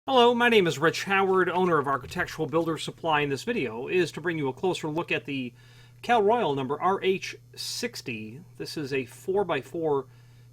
Hello, my name is Rich Howard, owner of Architectural Builder Supply. In this video is to bring you a closer look at the Cal Royal number RH60. This is a 4x4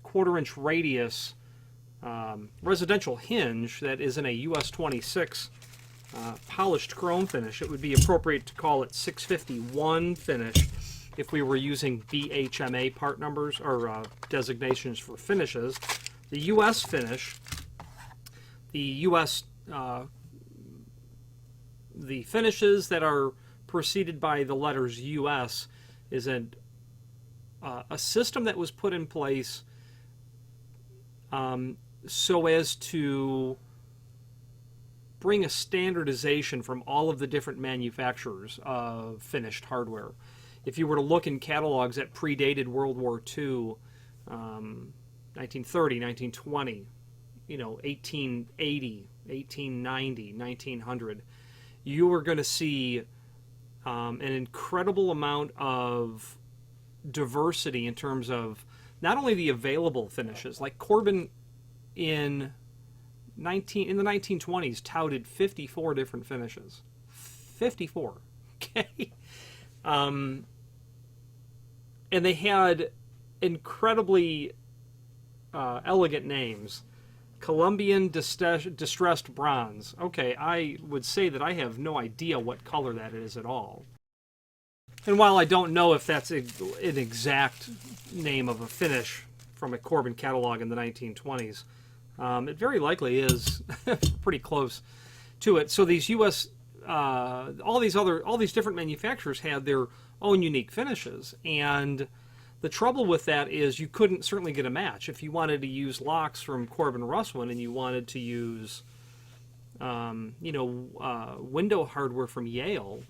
quarter-inch radius residential hinge that is in a US26 polished chrome finish. It would be appropriate to call it 651 finish if we were using BHMA part numbers or designations for finishes. The US finish, the U.S. The finishes that are preceded by the letters U.S. is a system that was put in place so as to bring a standardization from all of the different manufacturers of finished hardware. If you were to look in catalogs that predated World War II, 1930, 1920, 1880, 1890, 1900, you are going to see an incredible amount of diversity in terms of not only the available finishes, like Corbin in the 1920s touted 54 different finishes. 54, okay? And they had incredibly elegant names. Colombian distressed bronze. Okay, I would say that I have no idea what color that is at all. And while I don't know if that's an exact name of a finish from a Corbin catalog in the 1920s, it very likely is pretty close to it. So these U.S. all these different manufacturers had their own unique finishes, and the trouble with that is you couldn't certainly get a match. If you wanted to use locks from Corbin Russwin and you wanted to use, window hardware from Yale,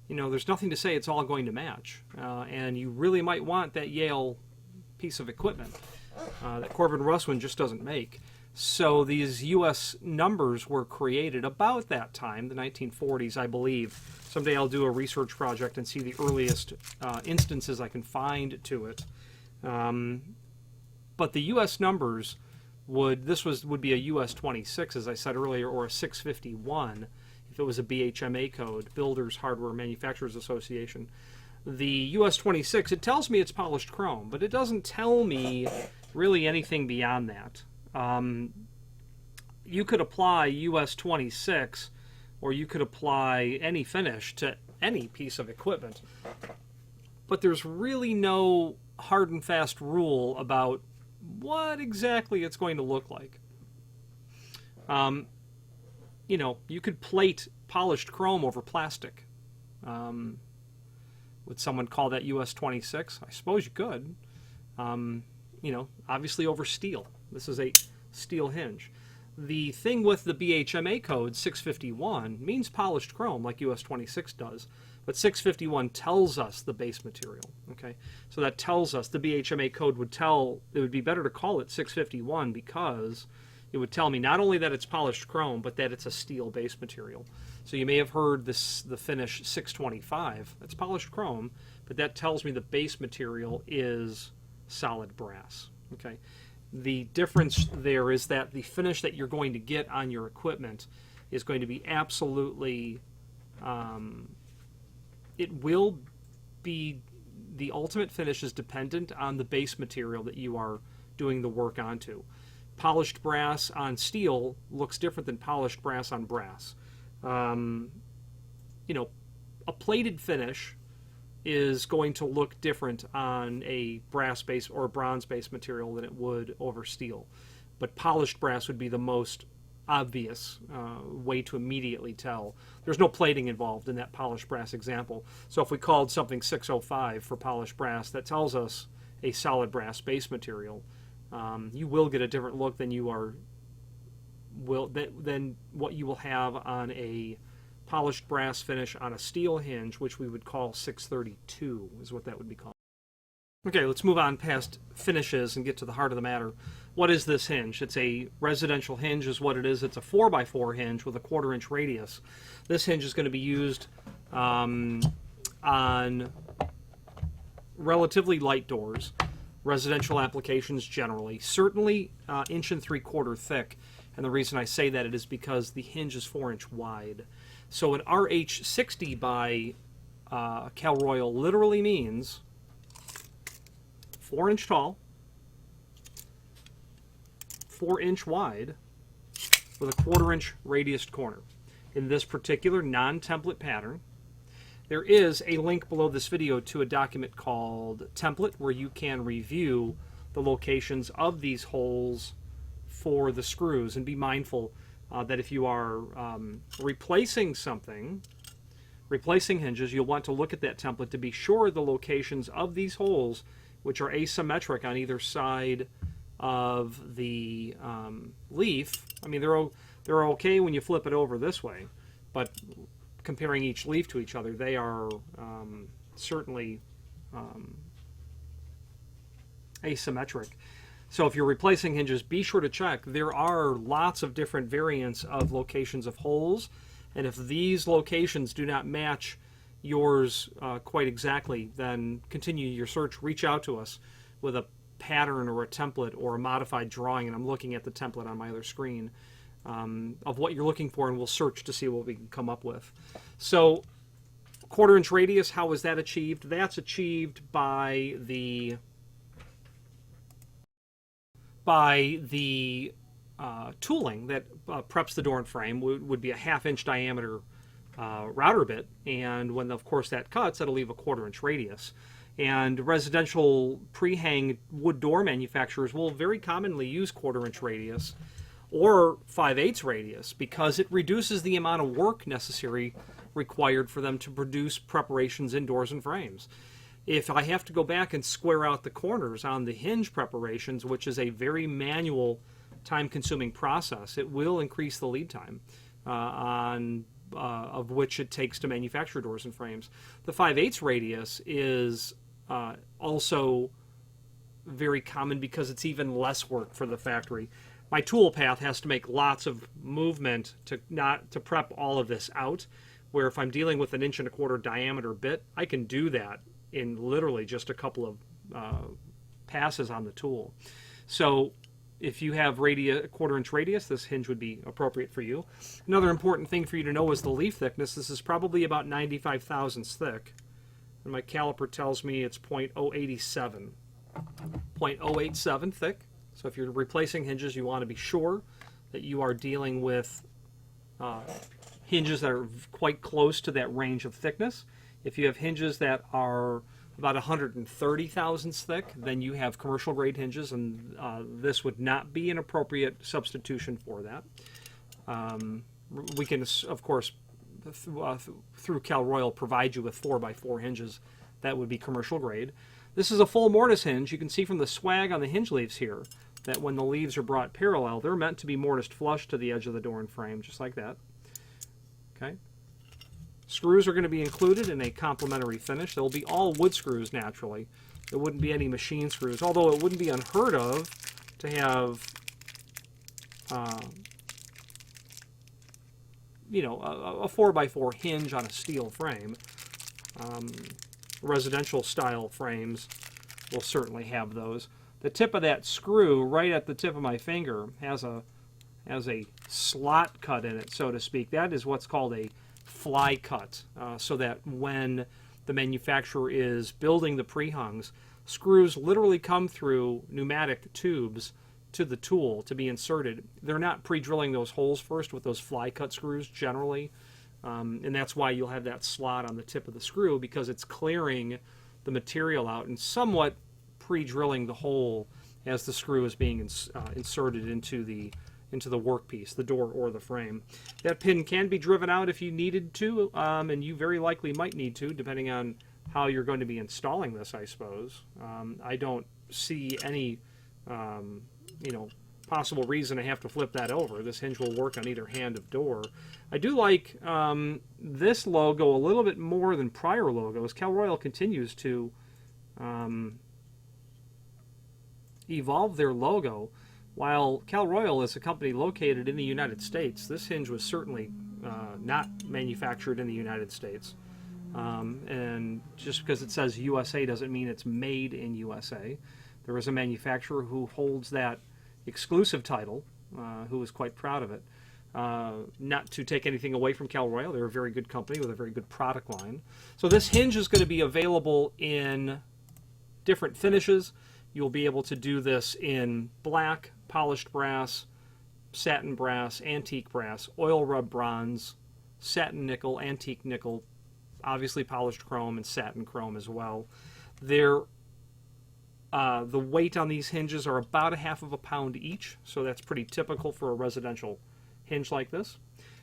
there's nothing to say it's all going to match. And you really might want that Yale piece of equipment that Corbin Russwin just doesn't make. So these U.S. numbers were created about that time, the 1940s, I believe. Someday I'll do a research project and see the earliest instances I can find to it. But the U.S. numbers would be a US26, as I said earlier, or a 651 if it was a BHMA code, Builders Hardware Manufacturers Association. The US26, it tells me it's polished chrome, but it doesn't tell me really anything beyond that. You could apply US26, or you could apply any finish to any piece of equipment, but there's really no hard and fast rule about what exactly it's going to look like. You could plate polished chrome over plastic. Would someone call that US26? I suppose you could. Obviously over steel. This is a steel hinge. The thing with the BHMA code 651 means polished chrome like US26 does, but 651 tells us the base material. Okay, so that tells us the BHMA code it would be better to call it 651 because it would tell me not only that it's polished chrome, but that it's a steel base material. So you may have heard the finish 625. That's polished chrome, but that tells me the base material is solid brass. Okay. The difference there is that the finish that you're going to get on your equipment is going to be absolutely, it will be, the ultimate finish is dependent on the base material that you are doing the work onto. Polished brass on steel looks different than polished brass on brass. A plated finish is going to look different on a brass base or bronze base material than it would over steel. But polished brass would be the most obvious way to immediately tell. There's no plating involved in that polished brass example. So if we called something 605 for polished brass, that tells us a solid brass base material. You will get a different look than than what you will have on a polished brass finish on a steel hinge, which we would call 632 is what that would be called. Okay, let's move on past finishes and get to the heart of the matter. What is this hinge? It's a residential hinge is what it is. It's a 4x4 hinge with a quarter-inch radius. This hinge is going to be used on relatively light doors. residential applications generally, certainly 1.75 inch thick. And the reason I say that it is because the hinge is 4-inch wide. So an RH60 by Cal Royal literally means 4-inch tall, 4-inch wide, with a 1/4-inch radiused corner. In this particular non-template pattern, there is a link below this video to a document called Template, where you can review the locations of these holes for the screws. And be mindful that if you are replacing something, replacing hinges, you'll want to look at that template to be sure the locations of these holes, which are asymmetric on either side of the leaf. I mean, they're okay when you flip it over this way, but comparing each leaf to each other, they are certainly asymmetric. So if you're replacing hinges, be sure to check. There are lots of different variants of locations of holes, and if these locations do not match yours quite exactly, then continue your search. Reach out to us with a pattern or a template or a modified drawing, and I'm looking at the template on my other screen of what you're looking for, and we'll search to see what we can come up with. So 1/4-inch radius, how is that achieved? That's achieved by the tooling that preps the door and frame. Would be a 1/2-inch diameter router bit, and when of course that cuts, that'll leave a 1/4-inch radius. And residential pre-hang wood door manufacturers will very commonly use 1/4-inch radius or 5/8 radius because it reduces the amount of work necessary required for them to produce preparations in doors and frames. If I have to go back and square out the corners on the hinge preparations, which is a very manual, time-consuming process, it will increase the lead time of which it takes to manufacture doors and frames. The 5/8 radius is also very common because it's even less work for the factory. My tool path has to make lots of movement to prep all of this out, where if I'm dealing with an 1.25-inch diameter bit, I can do that in literally just a couple of passes on the tool. So if you have 1/4-inch radius, this hinge would be appropriate for you. Another important thing for you to know is the leaf thickness. This is probably about 95 thousandths thick, and my caliper tells me it's 0.087. 0.087 thick. So if you're replacing hinges, you want to be sure that you are dealing with hinges that are quite close to that range of thickness. If you have hinges that are about 130 thousandths thick, then you have commercial grade hinges, and this would not be an appropriate substitution for that. We can, of course, through Cal Royal, provide you with 4x4 hinges that would be commercial grade. This is a full mortise hinge. You can see from the swag on the hinge leaves here that when the leaves are brought parallel, they're meant to be mortised flush to the edge of the door and frame, just like that. Okay. Screws are going to be included in a complementary finish. They'll be all wood screws naturally. There wouldn't be any machine screws, although it wouldn't be unheard of to have a 4x4 hinge on a steel frame. Residential style frames will certainly have those. The tip of that screw, right at the tip of my finger, has a slot cut in it, so to speak. That is what's called a fly cut, so that when the manufacturer is building the pre-hungs, screws literally come through pneumatic tubes to the tool to be inserted. They're not pre-drilling those holes first with those fly cut screws generally, and that's why you'll have that slot on the tip of the screw, because it's clearing the material out and somewhat pre-drilling the hole as the screw is being inserted into the workpiece, the door or the frame. That pin can be driven out if you needed to, and you very likely might need to, depending on how you're going to be installing this, I suppose. I don't see any possible reason to have to flip that over. This hinge will work on either hand of door. I do like this logo a little bit more than prior logos. Cal Royal continues to evolve their logo. While Cal Royal is a company located in the United States, this hinge was certainly not manufactured in the United States. And just because it says USA doesn't mean it's made in USA. There is a manufacturer who holds that exclusive title, who is quite proud of it. Not to take anything away from Cal Royal, they're a very good company with a very good product line. So this hinge is going to be available in different finishes. You'll be able to do this in black, polished brass, satin brass, antique brass, oil rub bronze, satin nickel, antique nickel, obviously polished chrome, and satin chrome as well. The weight on these hinges are about 1/2 pound each, so that's pretty typical for a residential hinge like this.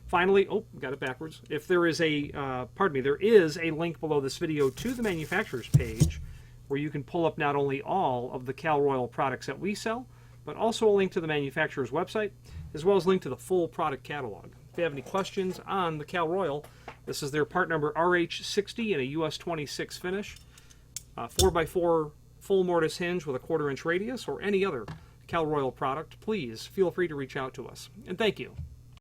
Finally, oh, got it backwards. If there is there is a link below this video to the manufacturer's page where you can pull up not only all of the Cal Royal products that we sell, but also a link to the manufacturer's website, as well as a link to the full product catalog. If you have any questions on the Cal Royal, this is their part number RH60 in a US26 finish, 4x4 full mortise hinge with a 1/4 inch radius, or any other Cal Royal product, please feel free to reach out to us. And thank you.